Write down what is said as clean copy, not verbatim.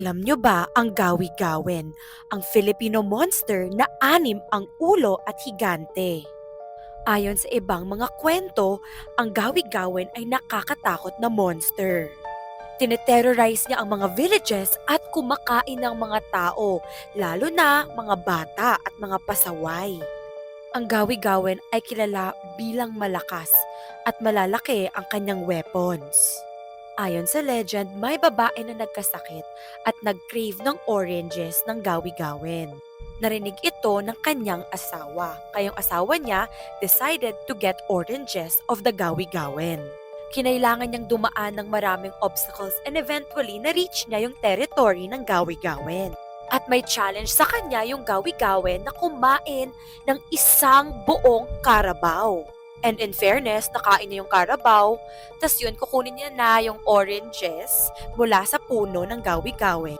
Alam nyo ba ang gawi-gawen, ang Filipino monster na anim ang ulo at higante? Ayon sa ibang mga kwento, ang gawi-gawen ay nakakatakot na monster. Tineterrorize niya ang mga villages at kumakain ng mga tao, lalo na mga bata at mga pasaway. Ang gawi-gawen ay kilala bilang malakas at malalaki ang kanyang weapons. Ayon sa legend, may babae na nagkasakit at nag-crave ng oranges ng gawi-gawen. Narinig ito ng kanyang asawa, kaya yung asawa niya decided to get oranges of the gawi-gawen. Kinailangan niyang dumaan ng maraming obstacles and eventually na-reach niya yung territory ng gawi-gawen. At may challenge sa kanya yung gawi-gawen na kumain ng isang buong karabaw. And in fairness, nakain niya yung karabaw, tas yun, kukunin niya na yung oranges mula sa puno ng gawi-gawen.